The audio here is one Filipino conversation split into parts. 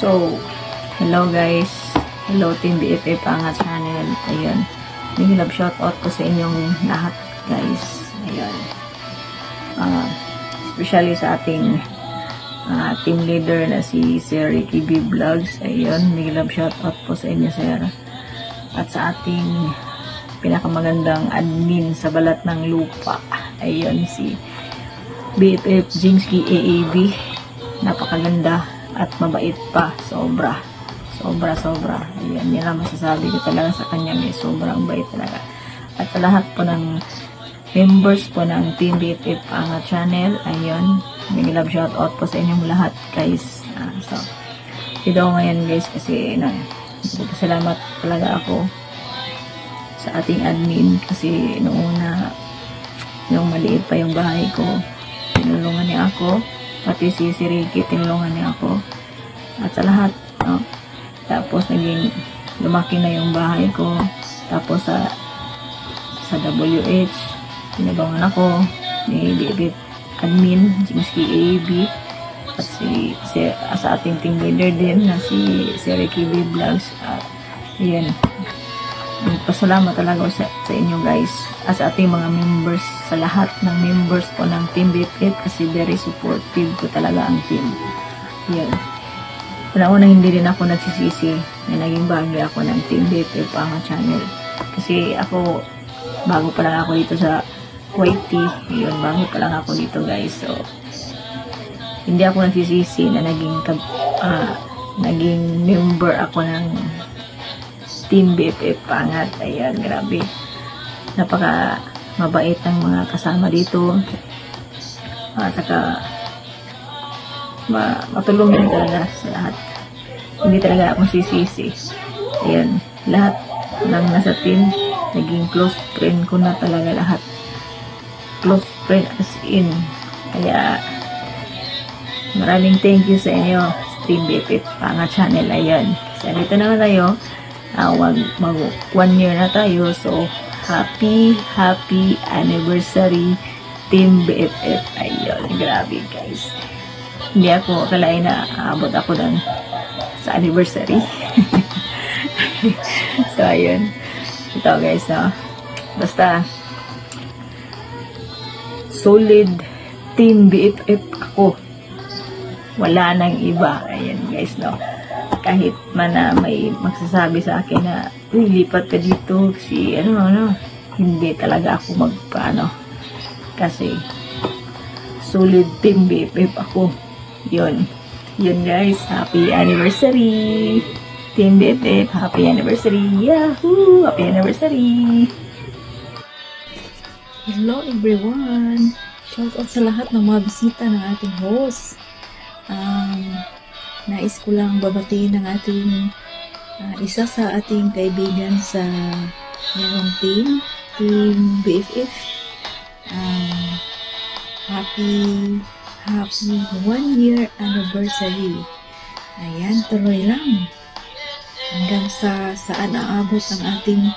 So, hello guys. Hello Team BFF Angat Channel. Ayun. Big love shoutout po sa inyong lahat guys. Ayun. Especially sa ating team leader na si Sir Ricky B Vlogs. Ayun. Big love shoutout po sa inyo sir. At sa ating pinakamagandang admin sa balat ng lupa. Ayun si BFF Jinski AAB. Napakaganda at mabait pa, sobra. Ayan, yan ang masasabi ko talaga sa kanya, may sobrang bait talaga. At sa lahat po ng members po ng Team BFF Angat Channel, ayun, may love shout out po sa inyong lahat guys. So, dito ako ngayon guys kasi salamat talaga ako sa ating admin kasi noong una, yung maliit pa yung bahay ko, tinulungan niya ako. Pati si Ricky, tinulungan niya ako. At sa lahat, no? Tapos, lumaki na yung bahay ko. Tapos, sa WH, tinabangan ako ni BFF admin, Jinski AAB. At sa ating team leader din, na si Ricky B Vlogs. Ayan. Pasalamat talaga sa inyo guys. At sa ating mga members, sa lahat ng members po ng Team BFF kasi very supportive ko talaga ang team. Yan. Una hindi din ako nagsisisi na naging bahagi ako ng Team BFF Angat Channel. Kasi ako, bago pa lang ako dito sa YT. Yun, bago pa lang ako dito guys. So, hindi ako nagsisisi na naging member ako ng Team BFF Angat. Ayan, grabe. Napaka mabait ng mga kasama dito. At saka matulungin talaga sa lahat. Hindi talaga ako sisisi. Ayan, lahat ng nasa team, naging close friend ko na talaga lahat. Close friend as in. Kaya, maraming thank you sa inyo, Team BFF Angat Channel. Ayan. Kasi dito naman tayo. Mag 1 year na tayo, so happy anniversary Team BFF. Ayun, grabe guys, hindi ako akalain na aabot ako sa anniversary. So ayun, ito guys, no? Basta solid Team BFF ako, wala nang iba. Ayun guys, no? Kahit man na may magsasabi sa akin na lipat ka dito kasi hindi talaga ako magpaano kasi solid Team BFF ako. Yun guys, happy anniversary Team BFF, happy anniversary. Yahoo, happy anniversary. Hello everyone, shout out sa lahat ng mga bisita ng ating host. Nais ko lang babatiin ng ating isa sa ating kaibigan sa merong Team BFF. Happy 1 year anniversary. Ayan, tuloy lang hanggang saan aabot ang ating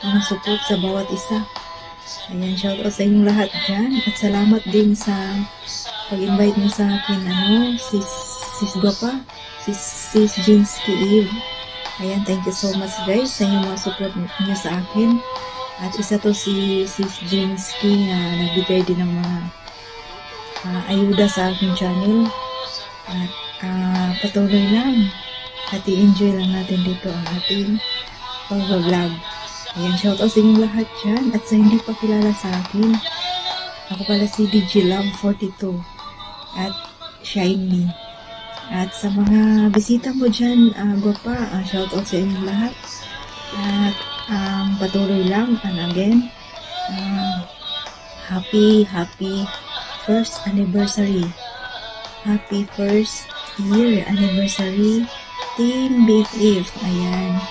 mga support sa bawat isa. Ayan, shout out sa inyong lahat dyan at salamat din sa pag-invite mo sa akin, Sis Guapa, Sis Jinski Eve. Ayan, thank you so much guys sa inyong mga support niyo sa akin. At isa to si Sis Jinski na nagbigay din ng mga ayuda sa aking channel. At patuloy lang at i-enjoy lang natin dito ang ating pag-vlog. Ayan, shout out sa inyong lahat dyan. At sa hindi pa kilala sa akin, ako pala si DJ Love 42 at Shiny. At sa mga bisita mo dyan, Guapa, shout out sa inyong lahat. At patuloy lang, and again, happy first anniversary. Happy first year anniversary Team BFF. Ayan,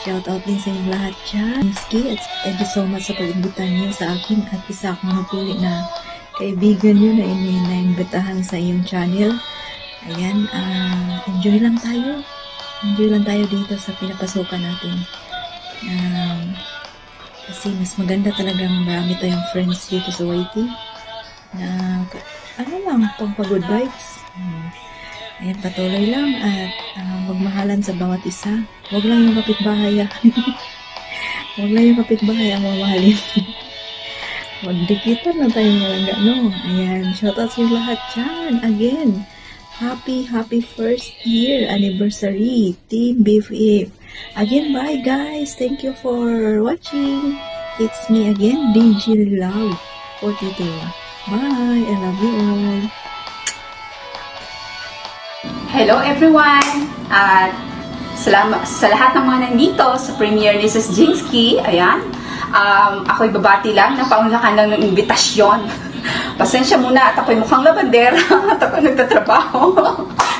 shout out din sa inyong lahat dyan. At thank you so much sa pag-imbitan niyo sa akin at isa akong napili na kaibigan niyo na iniimbitahan sa iyong channel. Ayan, enjoy lang tayo. Enjoy lang tayo dito sa pinapasukan natin. Kasi mas maganda talagang marami tayong friends dito sa YT. Pang good vibes. Ayan, patuloy lang at magmahalan sa bawat isa. Huwag lang yung kapitbahay. Huwag lang yung kapitbahay ang mamahalin. Magdikitan na tayong malangga, no? Ayan, shoutout sa lahat dyan. Again, happy first year anniversary, Team BFF. Again, bye guys. Thank you for watching. It's me again, DJ Love 42. Bye. I love you all. Hello everyone! At salamat sa lahat ng mga nandito sa premiere ni Sis Jingsky. Ayan. Ako'y babati lang, napaunlakan lang ng imbitasyon. Pasensya muna at ako'y mukhang labandera at ako'y nagtatrabaho.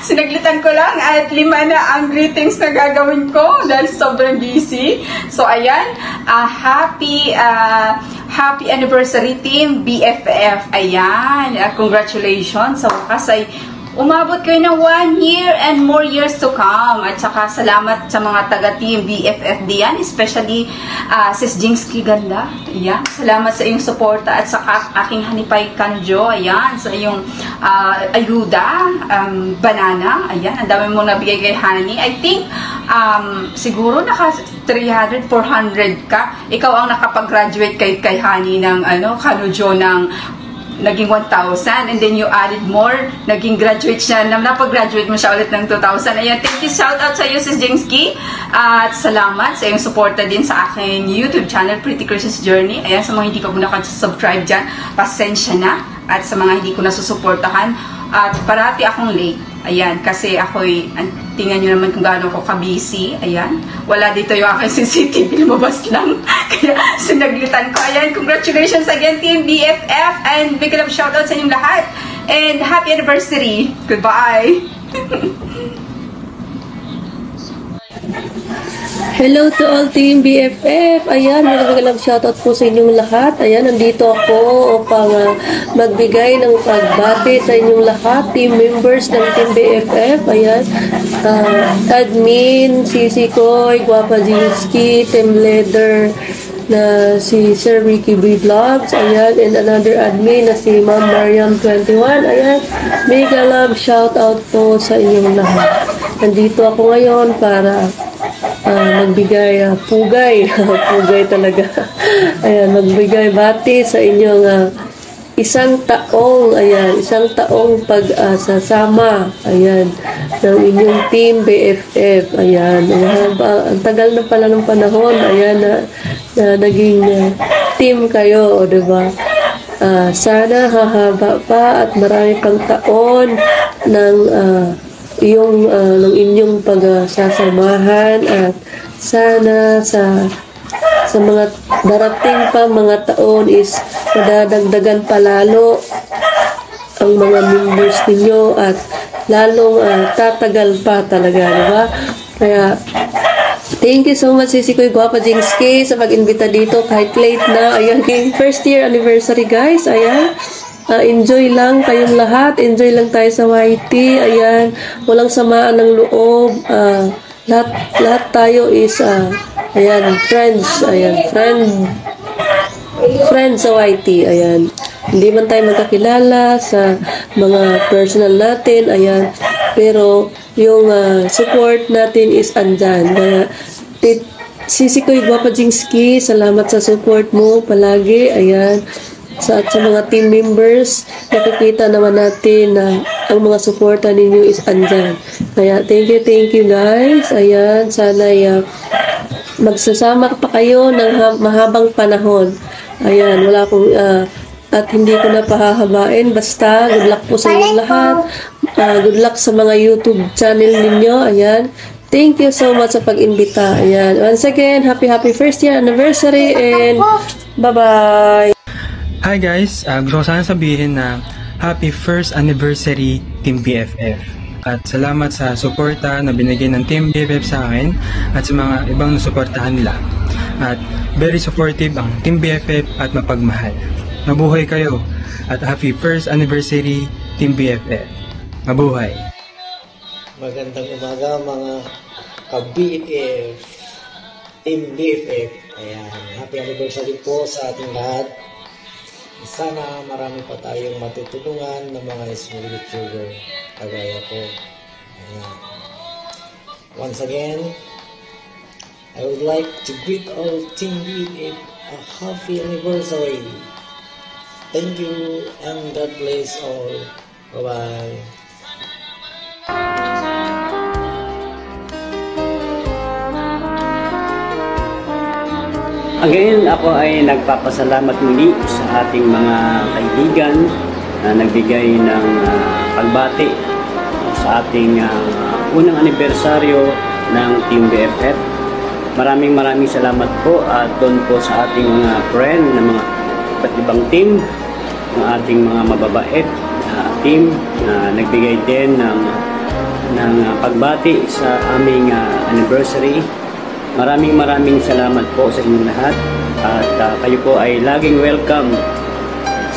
Sinaglitan ko lang at 5 na ang greetings na gagawin ko dahil sobrang busy. So ayan, happy anniversary Team BFF. Ayan, congratulations. Sa wakas ay umabot kayo ng 1 year and more years to come. At saka salamat sa mga taga-team BFF diyan, especially Sis Jingsky Ganda. Ayan. Salamat sa iyong suporta at sa aking Hanipay Kanjo. Ayan. Sa iyong ayuda, banana. Ayan. Ang dami mong nabigay kay Hani. I think siguro naka 300, 400 ka. Ikaw ang nakapag-graduate kay Hani ng Kanujo ng naging 1,000 and then you added more, naging graduate siya, napag-graduate mo siya ulit ng 2,000. Ayan, thank you, shout out sa iyo, Sis Jingsky. At salamat sa iyong suporta din sa aking YouTube channel, Pretty Chris's Journey. Ayan, sa mga hindi pa po nakasubscribe dyan, pasensya na. At sa mga hindi ko nasusuportahan, at parati akong late. Ayan, kasi ako'y, tingnan nyo naman kung gaano ako ka-busy. Ayan, wala dito yung aking CCTV, lumabas lang. Kaya sinaglitan ko. Ayan, congratulations again Team BFF and big love shoutout sa inyong lahat. And happy anniversary. Goodbye. Hello to all Team BFF. Ayan, magandang shoutout po sa inyong lahat. Ayan, nandito ako upang magbigay ng pagbati sa inyong lahat, team members ng Team BFF. Ayan, admin, Sisi Koy, Guapa Jingsky, team leader na si Sir Ricky B. Vlogs. Ayan, and another admin na si Ma'am Mariam 21. Ayan, mega love shoutout po sa inyong lahat. Nandito ako ngayon para magbigay pugay pugay talaga. Ayan, magbigay bati sa inyong isang taong pagsasama ayan ng inyong Team BFF. Ayan, ang tagal na pala ng panahon ayan na naging team kayo, di ba? Sana hahaba pa at marami pang taon ng ng inyong pagsasamahan at sana sa mga darating pa mga taon is madadagdagan palalo ang mga members ninyo at lalong tatagal pa talaga, di ba? Kaya thank you so much Sisi Koy Guapa Jingsky sa pag-imbita dito kahit late na. Ayan, first year anniversary guys. Ayan, enjoy lang kayong lahat. Enjoy lang tayo sa YT. Ayan, walang samaan ng loob. Lahat tayo is ayan, friends. Ayan, friends sa YT. Ayan, hindi man tayo magkakilala sa mga personal natin. Ayan, pero yung support natin is andyan. Kaya Sisi Koy Guapa Jingsky, salamat sa support mo palagi. Ayan, sa mga team members, nakikita naman natin na ang mga suporta ninyo is andyan. Kaya thank you guys. Ayan, sana magsasama pa kayo ng mahabang panahon. Ayan, wala akong at hindi ko na pahahabain. Basta good luck po sa inyong lahat. Good luck sa mga YouTube channel ninyo. Ayan, thank you so much sa pag-imbita. Ayan, once again, happy first year anniversary and bye-bye. Hi guys, gusto ko sana sabihin na happy first anniversary Team BFF at salamat sa suporta na binigay ng Team BFF sa akin at sa mga ibang nasuportahan nila at very supportive ang Team BFF at mapagmahal. Mabuhay kayo at happy first anniversary Team BFF. Mabuhay! Magandang umaga mga ka-BFF, Team BFF. Ayan, happy anniversary po sa ating lahat. Sana marami pa tayong matutulungan ng mga small YouTuber kagaya ko. Ayan. Once again, I would like to greet all Team BFF a happy anniversary. Thank you and God bless all. Bye-bye. Again, ako ay nagpapasalamat muli sa ating mga kaibigan na nagbigay ng pagbati sa ating unang anibersaryo ng Team BFF. Maraming salamat po at doon po sa ating mga friend na mga iba't ibang team, ng ating mga mababait na team na nagbigay din ng pagbati sa aming anniversary. Maraming salamat po sa inyong lahat at kayo po ay laging welcome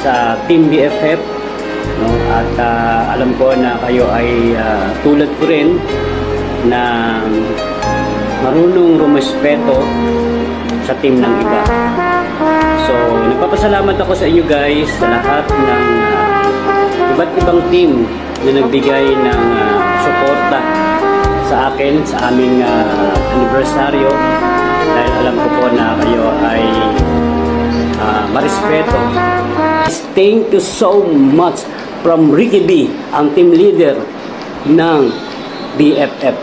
sa Team BFF, no? At alam ko na kayo ay tulad ko rin na marunong rumispeto sa team ng iba. So nagpapasalamat ako sa inyo guys, sa lahat ng iba't ibang team na nagbigay ng suporta sa akin, sa aming anibersaryo, dahil alam ko po na kayo ay marespeto. Thank you so much from Ricky B, ang team leader ng BFF.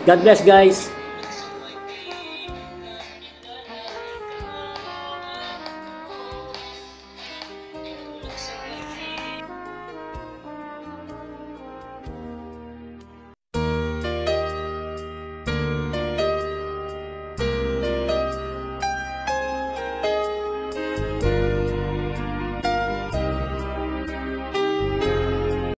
God bless guys!